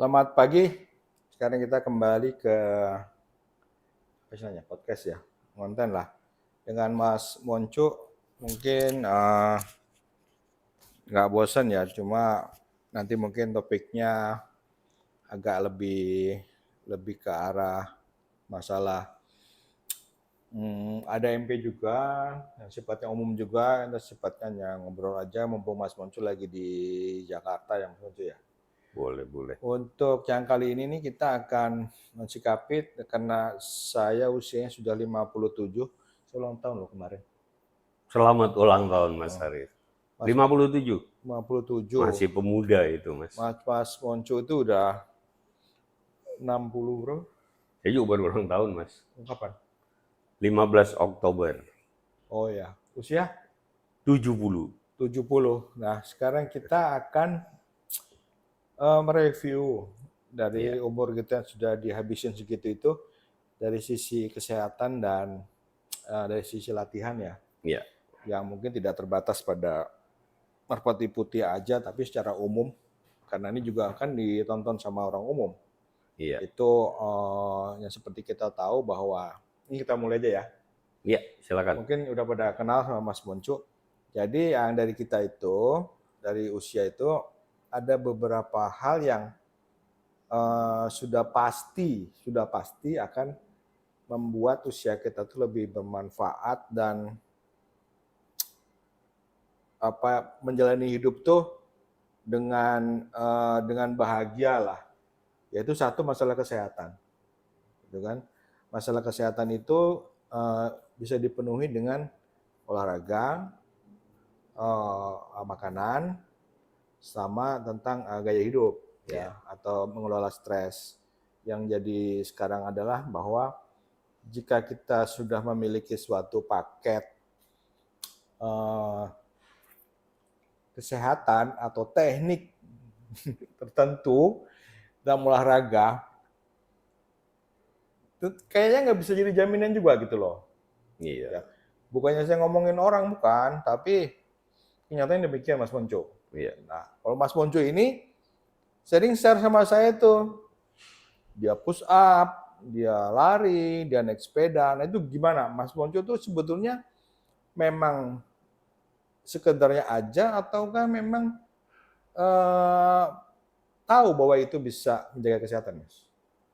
Selamat pagi. Sekarang kita kembali ke podcast ya, konten lah. Dengan Mas Monco mungkin nggak bosan ya, cuma nanti mungkin topiknya agak lebih lebih ke arah masalah ada MP juga, yang sifatnya umum juga, dan sifatnya yang ngobrol aja. Mumpung Mas Monco lagi di Jakarta ya Mas Monco ya. Boleh, boleh. Untuk yang kali ini nih kita akan mensikapi karena saya usianya sudah 57, saya ulang tahun loh kemarin. Selamat ulang tahun Mas Oh, Arif. Mas 57? 57. Masih pemuda itu Mas. Mas Monco itu udah 60 bro. Saya juga baru ulang tahun Mas. Kapan? 15 Oktober. Oh ya, usia 70. 70. Nah, sekarang kita akan mereview dari Iya, umur kita yang sudah dihabisin segitu itu dari sisi kesehatan dan dari sisi latihan ya. iya, Yang mungkin tidak terbatas pada merpati putih aja, tapi secara umum, karena ini juga akan ditonton sama orang umum. iya. Itu yang seperti kita tahu bahwa, ini kita mulai aja ya, Iya, silakan. mungkin udah pada kenal sama Mas Monco. Jadi yang dari kita itu, dari usia itu, ada beberapa hal yang sudah pasti akan membuat usia kita tuh lebih bermanfaat dan menjalani hidup tuh dengan bahagia lah. Yaitu satu, masalah kesehatan, gitu kan. Masalah kesehatan itu bisa dipenuhi dengan olahraga, makanan, sama tentang gaya hidup Iya, ya, atau mengelola stres. Yang jadi sekarang adalah bahwa jika kita sudah memiliki suatu paket eh, kesehatan atau teknik tertentu dalam olahraga, itu kayaknya nggak bisa jadi jaminan juga gitu loh. iya, Ya, bukannya saya ngomongin orang, bukan, tapi kenyataannya demikian Mas Monco. iya. Nah, kalau Mas Monco ini sering share sama saya tuh, dia push up, dia lari, dia naik sepeda. Nah itu gimana? Mas Monco tuh sebetulnya memang sekedarnya aja ataukah memang eh, tahu bahwa itu bisa menjaga kesehatan, Mas?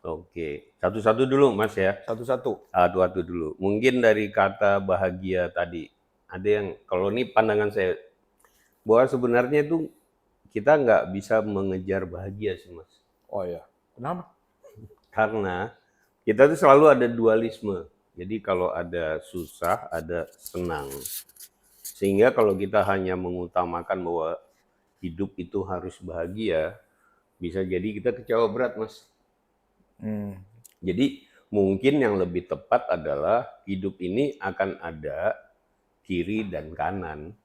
Oke. Satu-satu dulu Mas ya. Satu-satu. Satu-satu dulu. Mungkin dari kata bahagia tadi. Ada yang, kalau ini pandangan saya, bahwa sebenarnya itu kita nggak bisa mengejar bahagia sih Mas. Oh ya, kenapa? Karena kita tuh selalu ada dualisme. Jadi kalau ada susah, ada senang. Sehingga kalau kita hanya mengutamakan bahwa hidup itu harus bahagia, bisa jadi kita kecewa berat, Mas. Hmm. Jadi mungkin yang lebih tepat adalah hidup ini akan ada kiri dan kanan.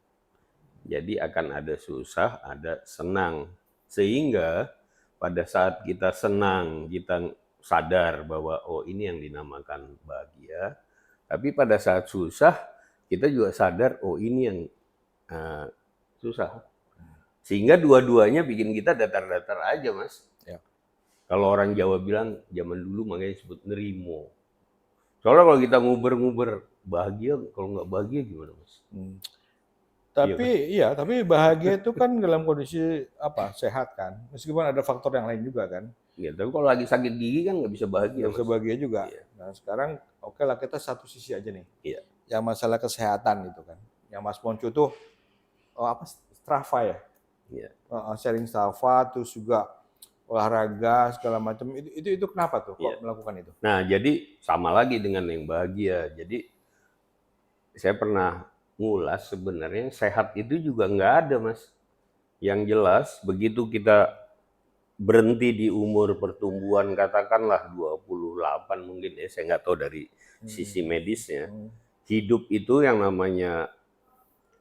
Jadi akan ada susah, ada senang. Sehingga pada saat kita senang, kita sadar bahwa oh ini yang dinamakan bahagia. Tapi pada saat susah, kita juga sadar oh ini yang uh, susah. Sehingga dua-duanya bikin kita datar-datar aja, Mas. Ya. Kalau orang Jawa bilang zaman dulu makanya disebut nerimo. Soalnya kalau kita nguber-nguber bahagia, kalau nggak bahagia gimana, Mas? Hmm. Iya kan? Tapi bahagia itu kan dalam kondisi apa? Sehat kan. Meskipun ada faktor yang lain juga kan. Ya, tapi kalau lagi sakit gigi kan nggak bisa bahagia, Nggak bisa Mas. bahagia juga. Iya, Nah sekarang oke lah, kita satu sisi aja nih. iya, Yang masalah kesehatan itu kan. Yang Mas Ponco tuh apa, Strava ya? iya, Sharing Strava, terus juga olahraga segala macam. Itu kenapa tuh iya. kok melakukan itu? Nah, jadi sama lagi dengan yang bahagia. Jadi saya pernah ngulas sebenarnya sehat itu juga nggak ada, Mas. Yang jelas begitu kita berhenti di umur pertumbuhan katakanlah 28 mungkin ya, saya nggak tahu dari Hmm. sisi medisnya. Hmm. Hidup itu yang namanya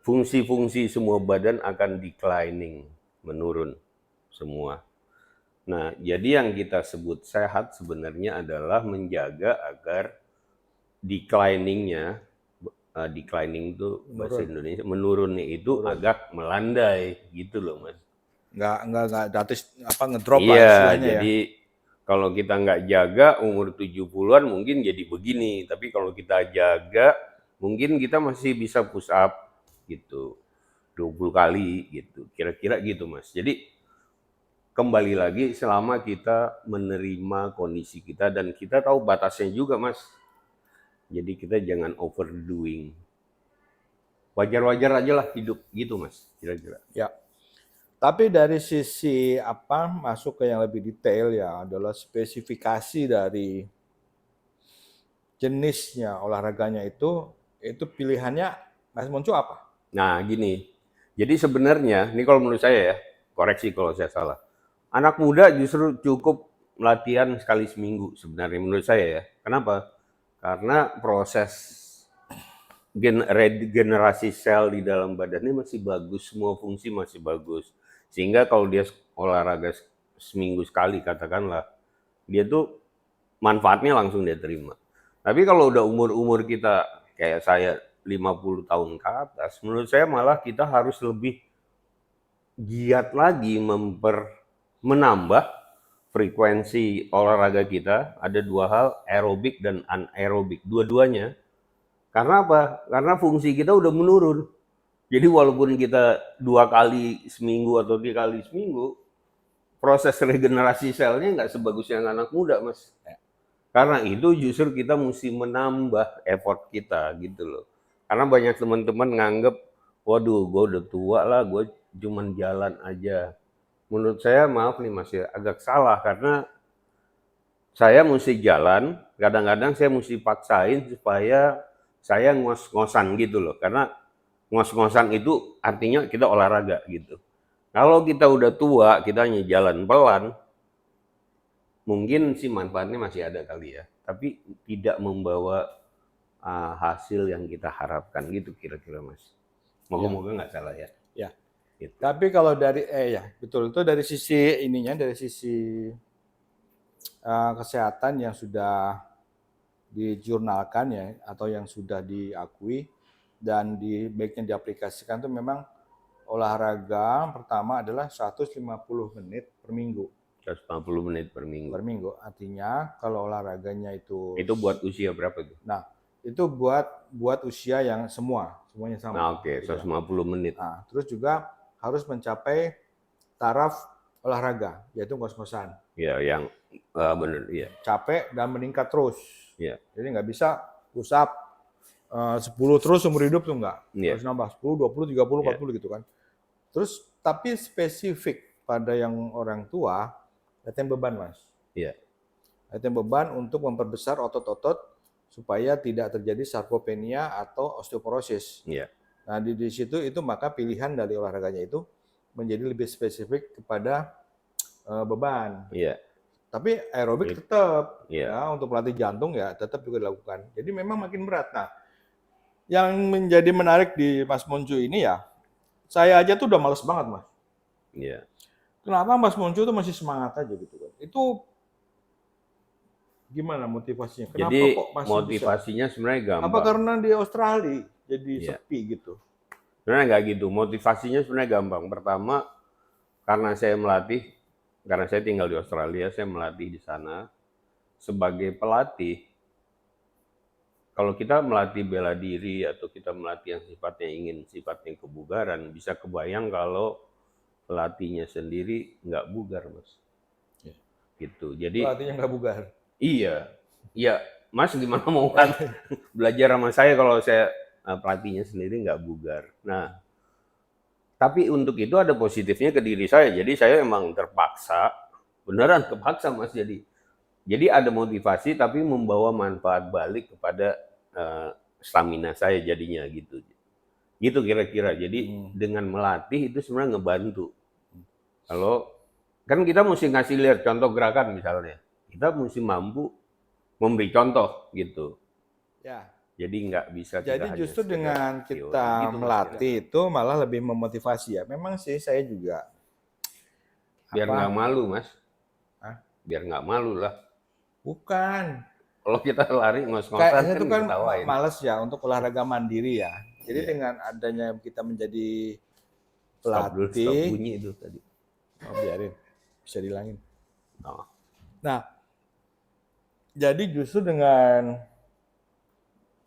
fungsi-fungsi semua badan akan declining, menurun semua. Nah, jadi yang kita sebut sehat sebenarnya adalah menjaga agar decliningnya, declining itu bahasa Menurun. Indonesia, menurunnya itu Menurun. agak melandai gitu loh Mas. nggak gratis apa ngedrop lah Iya, istilahnya ya. jadi kalau kita nggak jaga umur 70-an mungkin jadi begini. Tapi kalau kita jaga mungkin kita masih bisa push up gitu 20 kali gitu. Kira-kira gitu, Mas. Jadi kembali lagi selama kita menerima kondisi kita dan kita tahu batasnya juga, Mas. Jadi kita jangan overdoing. Wajar-wajar aja lah hidup gitu, Mas. Kira-kira. Ya. Tapi dari sisi apa masuk ke yang lebih detail ya adalah spesifikasi dari jenisnya olahraganya itu pilihannya Mas Monco apa? Nah, gini. Jadi sebenarnya, ini kalau menurut saya ya, koreksi kalau saya salah. Anak muda justru cukup latihan sekali seminggu sebenarnya menurut saya ya. Kenapa? Karena proses regenerasi sel di dalam badannya masih bagus, semua fungsi masih bagus. Sehingga kalau dia olahraga seminggu sekali katakanlah, dia tuh manfaatnya langsung dia terima. Tapi kalau udah umur-umur kita kayak saya 50 tahun ke atas, menurut saya malah kita harus lebih giat lagi menambah frekuensi olahraga kita. Ada dua hal, aerobik dan anaerobik. Dua-duanya. Karena apa? Karena fungsi kita udah menurun. Jadi walaupun kita 2 kali seminggu atau 3 kali seminggu, proses regenerasi selnya nggak sebagus yang anak muda, Mas. Karena itu justru kita mesti menambah effort kita gitu loh. Karena banyak teman-teman nganggep, waduh gue udah tua lah, gue cuman jalan aja. Menurut saya maaf nih Mas ya, agak salah karena saya mesti jalan, kadang-kadang saya mesti paksain supaya saya ngos-ngosan gitu loh. Karena ngos-ngosan itu artinya kita olahraga gitu. Kalau kita udah tua, kita hanya jalan pelan, mungkin sih manfaatnya masih ada kali ya, tapi tidak membawa hasil yang kita harapkan gitu kira-kira Mas. Moga-moga nggak salah ya. Ya. Gitu. Tapi kalau dari ya betul itu dari sisi ininya dari sisi kesehatan yang sudah dijurnalkan ya atau yang sudah diakui dan baiknya diaplikasikan itu memang olahraga pertama adalah 150 menit per minggu. 150 menit per minggu. Per minggu. Artinya kalau olahraganya itu buat usia berapa tuh? Nah, itu buat usia yang semuanya sama. Nah, oke, Gitu. 150 menit. Nah, terus juga harus mencapai taraf olahraga, yaitu ngos-ngosan. Ya, yang benar, iya. Capek dan meningkat terus. Iya. Jadi nggak bisa push up 10 terus seumur hidup tuh nggak. Iya. Harus nambah 10, 20, 30, 40 gitu kan. Terus tapi spesifik pada yang orang tua, latihan beban, Mas. Iya. Latihan beban untuk memperbesar otot-otot supaya tidak terjadi sarkopenia atau osteoporosis. Iya. Nah, di situ itu maka pilihan dari olahraganya itu menjadi lebih spesifik kepada beban. Iya. Tapi aerobik tetap Iya. ya untuk pelatih jantung ya tetap juga dilakukan. Jadi memang makin berat. Nah, yang menjadi menarik di Mas Moncu ini ya, saya aja tuh udah males banget, Mas. Iya. Kenapa Mas Moncu tuh masih semangat aja gitu kan? Itu gimana motivasinya? Kenapa Jadi kok masih motivasinya bisa? sebenarnya gampang. Apa karena di Australia jadi Iya. sepi gitu? Sebenarnya nggak gitu. Motivasinya sebenarnya gampang. Pertama, karena saya tinggal di Australia, saya melatih di sana sebagai pelatih. Kalau kita melatih bela diri atau kita melatih yang sifatnya kebugaran, bisa kebayang kalau pelatihnya sendiri nggak bugar, Mas. Ya. Gitu. Jadi Pelatihnya nggak bugar. iya, Mas gimana mau kan belajar sama saya kalau saya pelatihnya sendiri nggak bugar. Nah, tapi untuk itu ada positifnya ke diri saya. Jadi saya emang terpaksa, beneran kepaksa Mas. Jadi ada motivasi tapi membawa manfaat balik kepada stamina saya jadinya gitu. Gitu kira-kira. Jadi dengan melatih itu sebenarnya ngebantu. Kalau kan kita mesti ngasih lihat contoh gerakan misalnya. Kita mesti mampu memberi contoh gitu. Ya. Jadi nggak bisa kita Jadi hanya justru sekedar dengan teori kita gitu, Mas, melatih itu malah lebih memotivasi ya. Memang sih saya juga biar nggak malu, Mas. Hah? Biar nggak malu lah. Bukan. Kalau kita lari ngos-ngosan Kayaknya itu kan diketawain. males ya untuk olahraga mandiri ya. Jadi Iya. dengan adanya kita menjadi Stop pelatih, bunyi itu tadi. Oh, biarin, bisa dihilangin. Oh, Nah, jadi justru dengan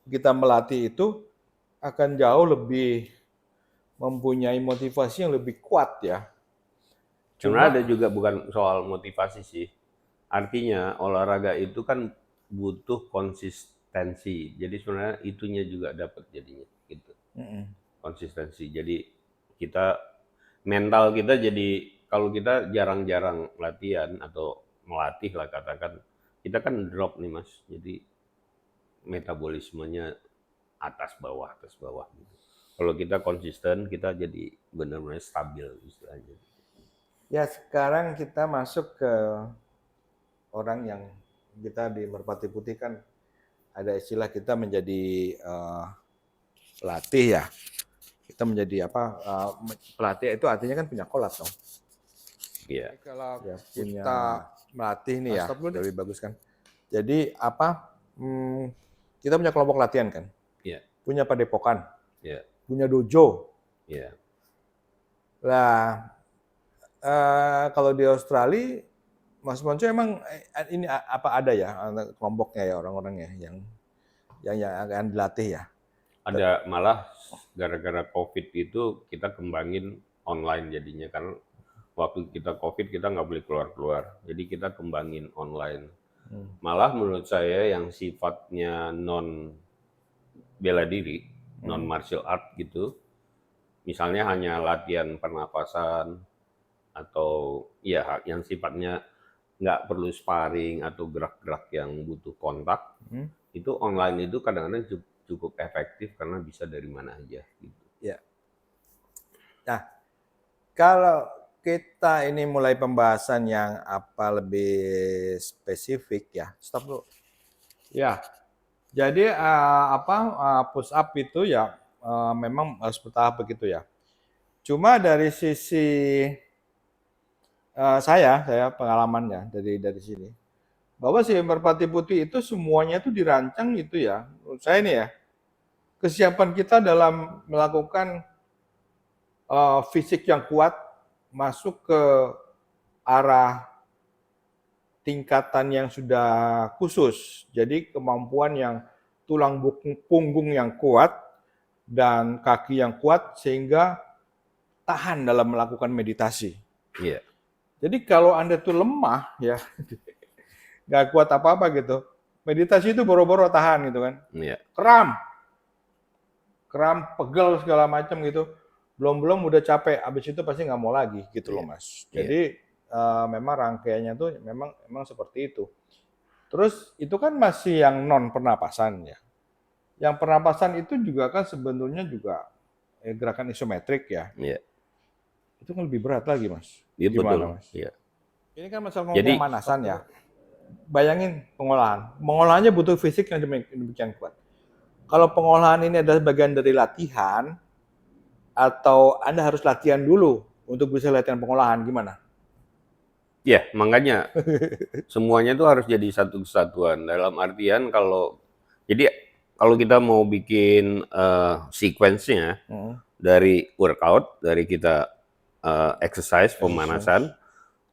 kita melatih itu akan jauh lebih mempunyai motivasi yang lebih kuat ya. sebenarnya ada Cuma, juga bukan soal motivasi sih. Artinya olahraga itu kan butuh konsistensi. Jadi sebenarnya itunya juga dapat jadinya gitu. mm-mm, Konsistensi. Jadi kita mental kita jadi kalau kita jarang-jarang latihan atau melatih lah katakan, kita kan drop nih Mas. Jadi metabolismenya atas bawah gitu. Kalau kita konsisten, kita jadi benar-benar stabil istilahnya. ya sekarang kita masuk ke orang yang kita di Merpati Putih kan ada istilah kita menjadi pelatih ya. Kita menjadi apa? Pelatih itu artinya kan punya kolat dong. Iya, Jadi kalau ya, kita melatih nih ya, lebih bagus kan. Jadi apa? Kita punya kelompok latihan kan, iya, punya padepokan, iya, punya dojo. iya. Lah kalau di Australia, Mas Monco emang ini apa ada ya kelompoknya ya orang-orangnya yang akan dilatih ya? Ada malah gara-gara COVID itu kita kembangin online jadinya kan waktu kita COVID kita nggak boleh keluar-keluar. Jadi kita kembangin online. Malah menurut saya yang sifatnya non bela diri, non martial art gitu, misalnya hanya latihan pernapasan atau ya yang sifatnya nggak perlu sparring atau gerak-gerak yang butuh kontak, itu online itu kadang-kadang cukup efektif karena bisa dari mana aja gitu. Ya. Nah, kalau kita ini mulai pembahasan yang apa lebih spesifik ya, stop dulu. Ya, jadi push up itu ya memang harus bertahap begitu ya. Cuma dari sisi saya pengalamannya dari sini, bahwa si Merpati Putih itu semuanya itu dirancang itu ya, menurut saya ini ya, kesiapan kita dalam melakukan fisik yang kuat masuk ke arah tingkatan yang sudah khusus. Jadi kemampuan yang tulang punggung yang kuat dan kaki yang kuat sehingga tahan dalam melakukan meditasi. Iya. Jadi kalau Anda tuh lemah ya, nggak kuat apa-apa gitu, meditasi itu boro-boro tahan gitu kan. Iya. Kram, pegel segala macam gitu. Belum udah capek, abis itu pasti nggak mau lagi gitu loh Iya. Mas. Iya. Jadi memang rangkaiannya tuh memang seperti itu. Terus itu kan masih yang non pernapasan ya. Yang pernapasan itu juga kan sebenarnya juga gerakan isometrik ya. Iya. Itu kan lebih berat lagi Mas. Iya betul. Gimana Mas? Iya. Ini kan masalah Jadi pemanasan ya. Bayangin pengolahan. Pengolahannya butuh fisik yang demikian kuat. Kalau pengolahan ini adalah bagian dari latihan, atau Anda harus latihan dulu untuk bisa latihan pengolahan, gimana? ya makanya semuanya itu harus jadi satu kesatuan. Dalam artian jadi kalau kita mau bikin sequence-nya dari workout, dari kita exercise pemanasan,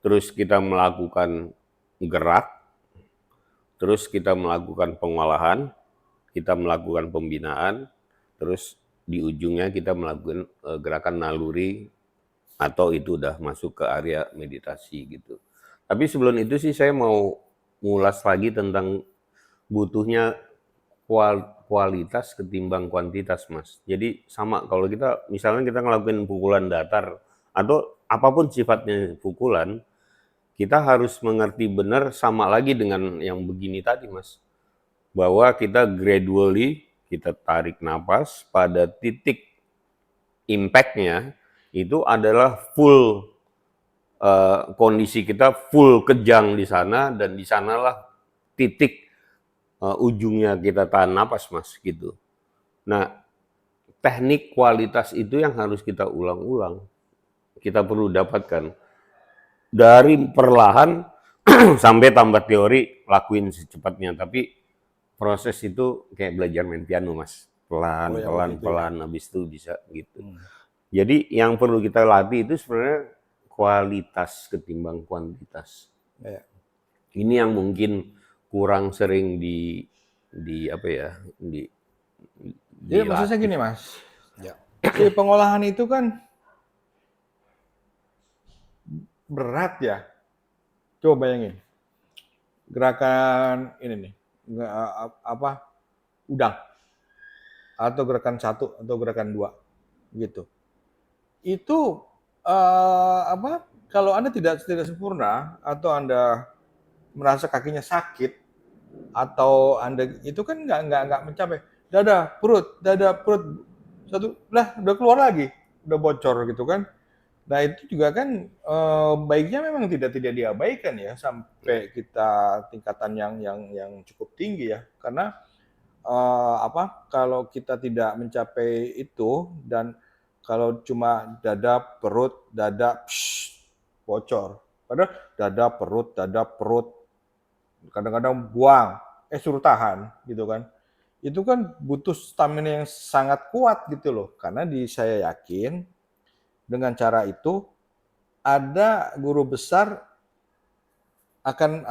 terus kita melakukan gerak, terus kita melakukan pengolahan, kita melakukan pembinaan, terus di ujungnya kita melakukan gerakan naluri atau itu udah masuk ke area meditasi gitu. Tapi sebelum itu sih saya mau ngulas lagi tentang butuhnya kualitas ketimbang kuantitas, Mas. Jadi sama kalau kita misalnya kita ngelakuin pukulan datar atau apapun sifatnya pukulan, kita harus mengerti benar sama lagi dengan yang begini tadi, Mas. Bahwa kita gradually kita tarik napas pada titik impact-nya itu adalah full kondisi kita full kejang di sana dan di sanalah titik ujungnya kita tahan napas Mas gitu. Nah, teknik kualitas itu yang harus kita ulang-ulang. Kita perlu dapatkan dari perlahan sampai tambah teori lakuin secepatnya, tapi proses itu kayak belajar main piano Mas. Pelan habis itu bisa gitu. Jadi yang perlu kita latih itu sebenarnya kualitas ketimbang kuantitas. Ya. Ini yang mungkin kurang sering di apa ya, Jadi maksud saya dilatih. gini Mas, Ya. si pengolahan itu kan berat ya. Coba bayangin, gerakan ini nih, apa, udang, atau gerakan 1 atau gerakan 2 gitu. Itu apa, kalau Anda tidak sempurna atau Anda merasa kakinya sakit atau Anda itu kan nggak mencapai dada perut satu lah udah keluar lagi, udah bocor gitu kan. Nah itu juga kan baiknya memang tidak diabaikan ya sampai kita tingkatan yang cukup tinggi ya, karena apa, kalau kita tidak mencapai itu dan kalau cuma dada, bocor. Padahal dada, perut, kadang-kadang buang, suruh tahan gitu kan. Itu kan butuh stamina yang sangat kuat gitu loh. Karena saya yakin dengan cara itu ada guru besar akan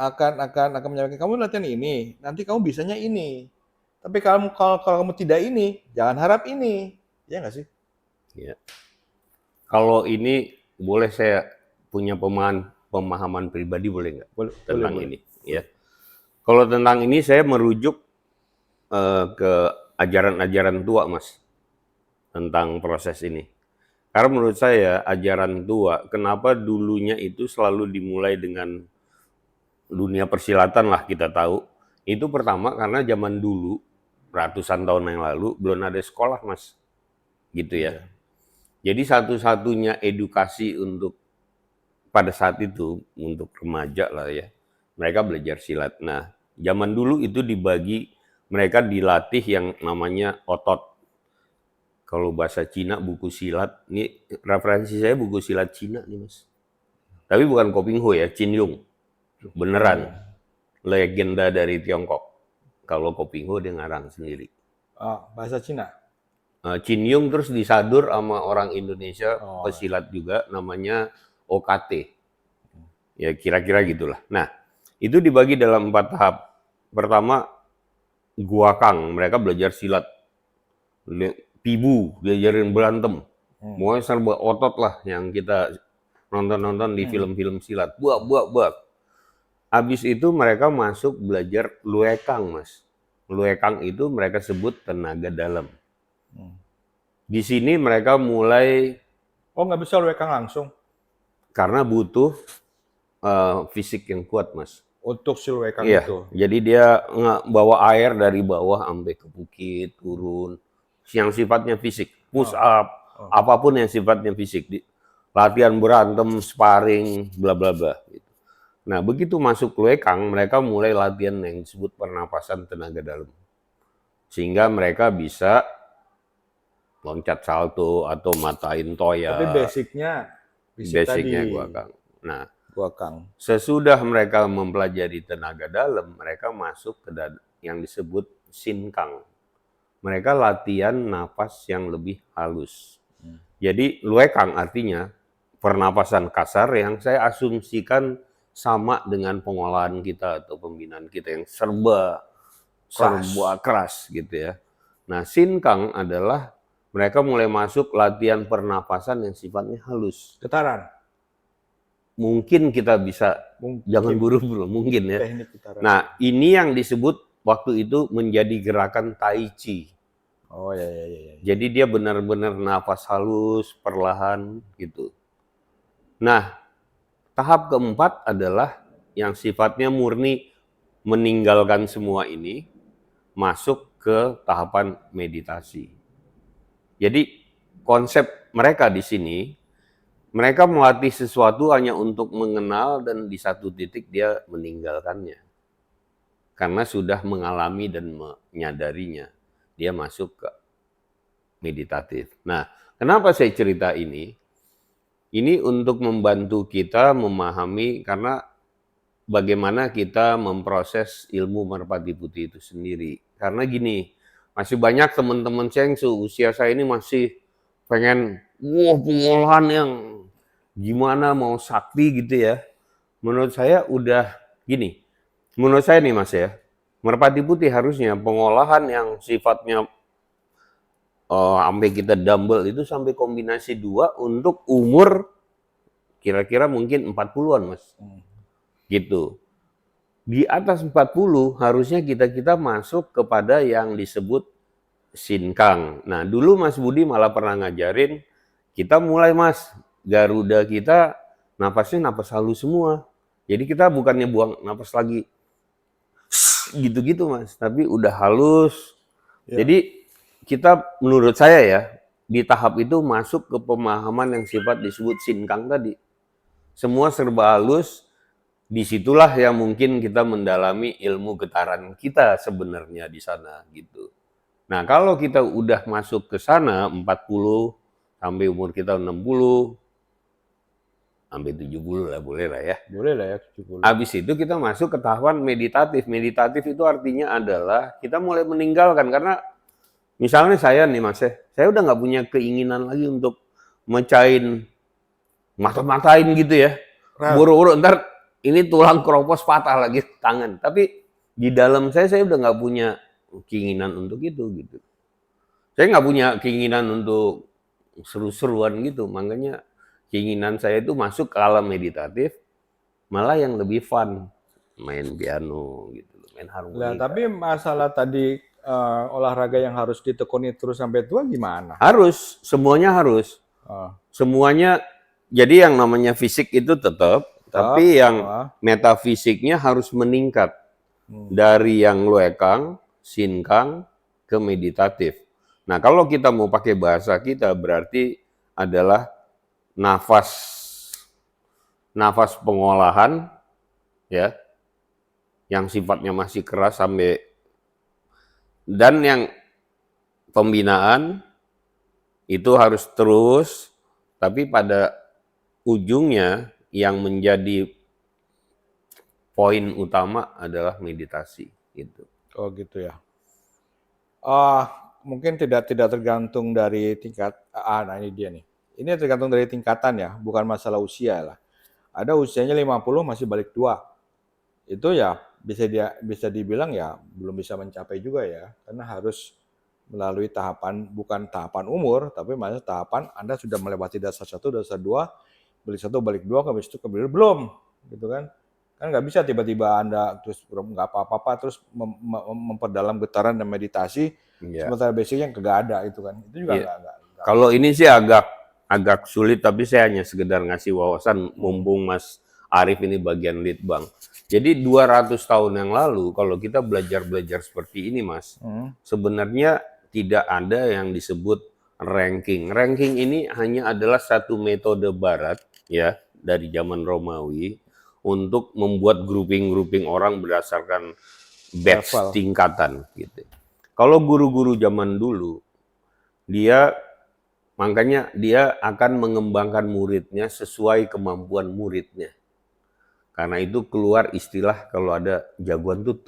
menyampaikan kamu latihan ini, nanti kamu bisanya ini. Tapi kalau kamu tidak ini, jangan harap ini. Ya nggak sih? Ya. Kalau ini boleh saya punya pemahaman pribadi boleh nggak tentang Boleh. ini? Ya. Kalau tentang ini saya merujuk ke ajaran-ajaran tua, Mas, tentang proses ini. Karena menurut saya ajaran tua, kenapa dulunya itu selalu dimulai dengan dunia persilatan lah kita tahu. Itu pertama karena zaman dulu, ratusan tahun yang lalu, belum ada sekolah, Mas. Gitu ya. Iya. Jadi satu-satunya edukasi untuk pada saat itu, untuk remaja lah ya, mereka belajar silat. Nah, zaman dulu itu dibagi, mereka dilatih yang namanya otot. Kalau bahasa Cina buku silat, ini referensi saya buku silat Cina nih Mas. Tapi bukan Koping Ho ya, Chin Yung. Beneran, legenda dari Tiongkok. Kalau Koping Ho dia ngarang sendiri. Bahasa Cina. Chin Yung terus disadur sama orang Indonesia, Oh. pesilat juga, namanya OKT. Ya kira-kira gitulah. Nah, itu dibagi dalam 4 tahap. Pertama, guakang, mereka belajar silat. Pibu, diajarin berantem. Pokoknya serba otot lah yang kita nonton-nonton di film-film silat. Buak. Habis itu mereka masuk belajar luekang, Mas. Luekang itu mereka sebut tenaga dalam. Di sini mereka mulai Oh nggak bisa luekang langsung karena butuh fisik yang kuat, Mas. untuk si luekang Iya, itu. jadi dia bawa air dari bawah sampai ke bukit, turun. Yang sifatnya fisik, push up, apapun yang sifatnya fisik. Latihan berantem, sparring, bla bla bla. Gitu. Nah, begitu masuk luekang, mereka mulai latihan yang disebut pernapasan tenaga dalam. Sehingga mereka bisa loncat salto atau matain toya. Tapi basicnya Basicnya tadi guakang. Nah, guakang. sesudah mereka mempelajari tenaga dalam, mereka masuk ke yang disebut sinkang. Mereka latihan napas yang lebih halus. Jadi luekang artinya pernapasan kasar yang saya asumsikan sama dengan pengolahan kita atau pembinaan kita yang serba keras gitu ya. Nah, sinkang adalah mereka mulai masuk latihan pernapasan yang sifatnya halus. Getaran. Mungkin kita bisa, jangan buru-buru, mungkin ya. Teknik getaran. Nah, ini yang disebut waktu itu menjadi gerakan Tai Chi. Oh ya. Jadi dia benar-benar nafas halus, perlahan gitu. Nah, tahap keempat adalah yang sifatnya murni meninggalkan semua ini, masuk ke tahapan meditasi. Jadi konsep mereka di sini, mereka melatih sesuatu hanya untuk mengenal dan di satu titik dia meninggalkannya. Karena sudah mengalami dan menyadarinya. Dia masuk ke meditatif. Nah, kenapa saya cerita ini? Ini untuk membantu kita memahami karena bagaimana kita memproses ilmu merpati putih itu sendiri. Karena gini, masih banyak teman-teman saya yang seusia saya ini masih pengen pengolahan yang gimana mau sakti gitu ya. Menurut saya udah gini, menurut saya nih Mas ya, merpati putih harusnya pengolahan yang sifatnya sampai kita dumbbell itu sampai kombinasi 2 untuk umur kira-kira mungkin 40-an Mas. Gitu. Di atas 40 harusnya kita masuk kepada yang disebut sinkang. Nah, dulu Mas Budi malah pernah ngajarin kita mulai Mas, Garuda kita napasnya napas halus semua. Jadi kita bukannya buang napas lagi gitu-gitu Mas, tapi udah halus. Ya. Jadi kita menurut saya ya, di tahap itu masuk ke pemahaman yang sifat disebut sinkang tadi. Semua serba halus, disitulah yang mungkin kita mendalami ilmu getaran kita sebenarnya di sana gitu. Nah, kalau kita udah masuk ke sana 40 sampai umur kita 60 sampai 70 lah boleh lah ya. Boleh lah ya 70. Habis itu kita masuk ke tahapan meditatif. Meditatif itu artinya adalah kita mulai meninggalkan karena misalnya saya nih Mas, saya udah nggak punya keinginan lagi untuk mecahin mata-matain gitu ya. Buru-buru ntar ini tulang keropos patah lagi tangan. Tapi di dalam saya udah nggak punya keinginan untuk itu gitu. Saya nggak punya keinginan untuk seru-seruan gitu. Makanya keinginan saya itu masuk ke alam meditatif, malah yang lebih fun. Main piano gitu, main Nah, harmonika. tapi masalah tadi olahraga yang harus ditekuni terus sampai tua gimana? Harus, semuanya harus. Oh, Semuanya, jadi yang namanya fisik itu tetap, tapi yang metafisiknya harus meningkat. Dari yang luekang, sinkang, ke meditatif. Nah, kalau kita mau pakai bahasa kita, berarti adalah nafas pengolahan, ya, yang sifatnya masih keras sampai, dan yang pembinaan, itu harus terus, tapi pada ujungnya yang menjadi poin utama adalah meditasi gitu. oh gitu ya. Mungkin tidak tergantung dari tingkat. Nah ini dia nih. Ini tergantung dari tingkatan ya, bukan masalah usia lah. Ada usianya 50 masih balik 2. Itu ya bisa dibilang ya belum bisa mencapai juga ya, karena harus melalui tahapan, bukan tahapan umur, tapi maksudnya tahapan Anda sudah melewati dasar 1, dasar 2, balik 1, balik 2, habis itu ke belum, gitu kan. Kan nggak bisa tiba-tiba Anda terus nggak apa-apa terus memperdalam getaran dan meditasi, sementara basicnya nggak ada itu kan. Itu juga nggak. Kalau ini sih agak sulit, tapi saya hanya sekedar ngasih wawasan, mumpung Mas Arief ini bagian lead bank. Jadi 200 tahun yang lalu kalau kita belajar seperti ini Mas, sebenarnya tidak ada yang disebut ranking. Ranking ini hanya adalah satu metode barat ya dari zaman Romawi untuk membuat grouping orang berdasarkan batch Level. tingkatan gitu. Kalau guru-guru zaman dulu makanya dia akan mengembangkan muridnya sesuai kemampuan muridnya. Karena itu keluar istilah kalau ada jagoan tuh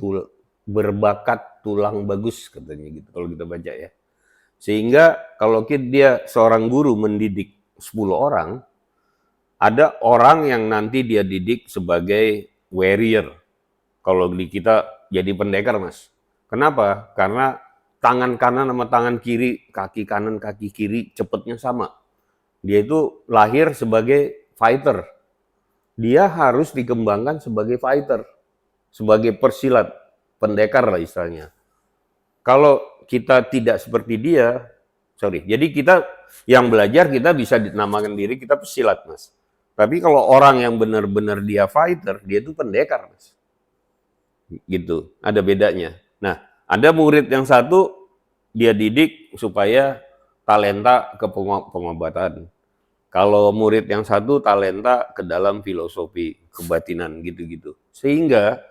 berbakat tulang bagus katanya gitu kalau kita baca ya. Sehingga kalau dia seorang guru mendidik 10 orang, ada orang yang nanti dia didik sebagai warrior. Kalau di kita jadi pendekar Mas. Kenapa? Karena tangan kanan sama tangan kiri, kaki kanan, kaki kiri cepetnya sama. Dia itu lahir sebagai fighter. Dia harus dikembangkan sebagai fighter, sebagai persilat, pendekar lah istilahnya. Kalau kita tidak seperti dia, jadi kita yang belajar kita bisa dinamakan diri kita pesilat Mas. Tapi kalau orang yang benar-benar dia fighter, dia itu pendekar Mas. Gitu, ada bedanya. Nah, ada murid yang satu, dia didik supaya talenta ke pengobatan. Kalau murid yang satu talenta ke dalam filosofi kebatinan gitu-gitu. Sehingga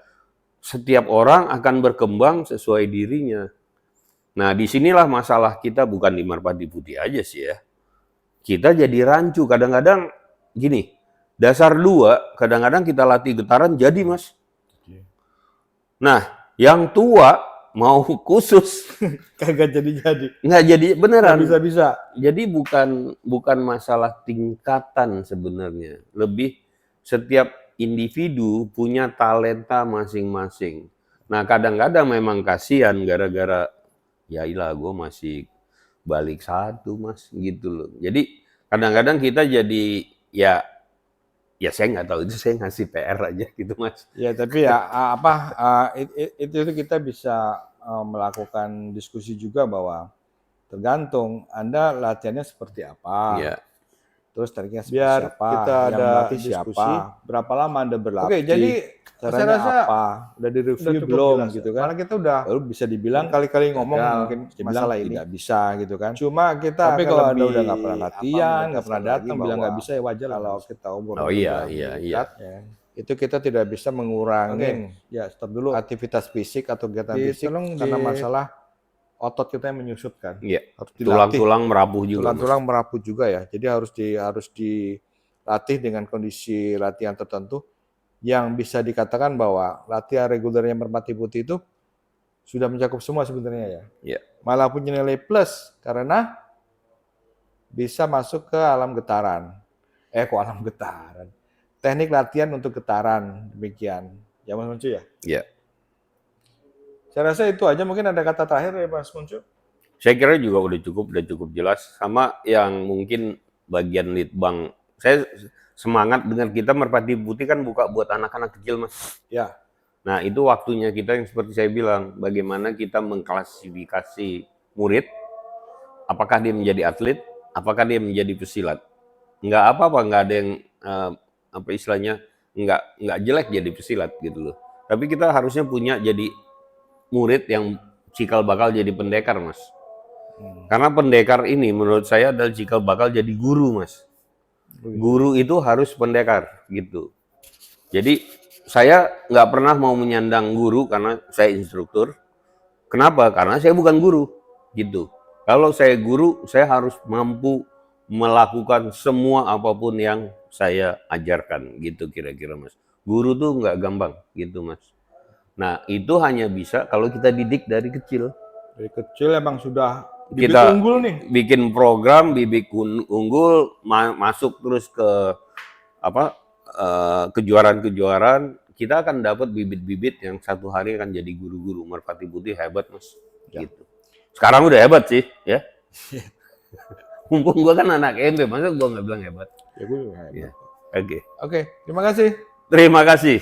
setiap orang akan berkembang sesuai dirinya. Nah, disinilah masalah kita bukan di Merpati Putih aja sih ya. Kita jadi rancu. Kadang-kadang gini, dasar 2 kadang-kadang kita latih getaran jadi Mas. Nah, yang tua mau khusus. Kagak jadi-jadi. Nggak jadi Nggak beneran. bisa-bisa. Jadi bukan masalah tingkatan sebenarnya. Lebih setiap individu punya talenta masing-masing. Nah, kadang-kadang memang kasihan gara-gara ya ilah gue masih balik satu mas gitu loh. Jadi kadang-kadang kita jadi ya saya nggak tahu, itu saya ngasih PR aja gitu mas. Ya, tapi ya itu kita bisa melakukan diskusi juga bahwa tergantung Anda latihannya seperti apa. Ya, Terus targetnya seperti Biar siapa, kita yang ada melatih diskusi. siapa, berapa lama Anda berlatih. Oke, jadi saya caranya rasa apa, udah direview cukup belum jelas ya. gitu kan. Malah kita udah Lalu bisa dibilang berkali-kali ngomong gagal, mungkin bisa dibilang masalah ini. tidak bisa gitu kan. Cuma kita Tapi akan kalau Anda lebih, udah nggak pernah latihan, nggak pernah menegaskan datang, lagi bilang nggak bahwa bisa ya wajar lah. kalau Mas. kita umur oh iya, iya. Ya, itu kita tidak bisa mengurangi ya stop dulu. aktivitas fisik atau kegiatan fisik Tolong karena di- masalah otot kita yang menyusutkan. Iya. Harus dilatih. Tulang-tulang merapuh juga. Mas. Tulang-tulang merapuh juga ya. Jadi harus dilatih dengan kondisi latihan tertentu yang bisa dikatakan bahwa latihan regulernya Merpati Putih itu sudah mencakup semua sebenarnya ya. Iya. Malah punya nilai plus karena bisa masuk ke alam getaran. Kok alam getaran? Teknik latihan untuk getaran demikian. Ya Mas Muncu ya? Iya. Saya rasa itu aja, mungkin ada kata terakhir ya Mas Muncu. Saya kira juga udah cukup jelas. Sama yang mungkin bagian litbang, saya semangat dengan kita Merpati Putih kan buka buat anak-anak kecil mas. Ya. Nah itu waktunya kita yang seperti saya bilang, bagaimana kita mengklasifikasi murid, apakah dia menjadi atlet, apakah dia menjadi pesilat. Nggak apa-apa, nggak ada yang apa istilahnya nggak jelek jadi pesilat gitu loh. Tapi kita harusnya punya jadi murid yang cikal bakal jadi pendekar mas. Karena pendekar ini menurut saya adalah cikal bakal jadi guru mas. Guru itu harus pendekar gitu. Jadi saya nggak pernah mau menyandang guru karena saya instruktur. Kenapa? Karena saya bukan guru gitu. Kalau saya guru, saya harus mampu melakukan semua apapun yang saya ajarkan gitu kira-kira mas. Guru tuh nggak gampang gitu mas. Nah itu hanya bisa kalau kita didik dari kecil. Dari kecil emang sudah bibit Kita unggul nih. bikin program bibit unggul masuk terus ke apa kejuaraan-kejuaraan, kita akan dapat bibit-bibit yang satu hari akan jadi guru-guru. Merpati Putih hebat mas. Ya. Gitu. Sekarang udah hebat sih ya. Mumpung gua kan anak MP, masa gua nggak bilang hebat. Ya gue juga. Ya. Oke. Oke, terima kasih. Terima kasih.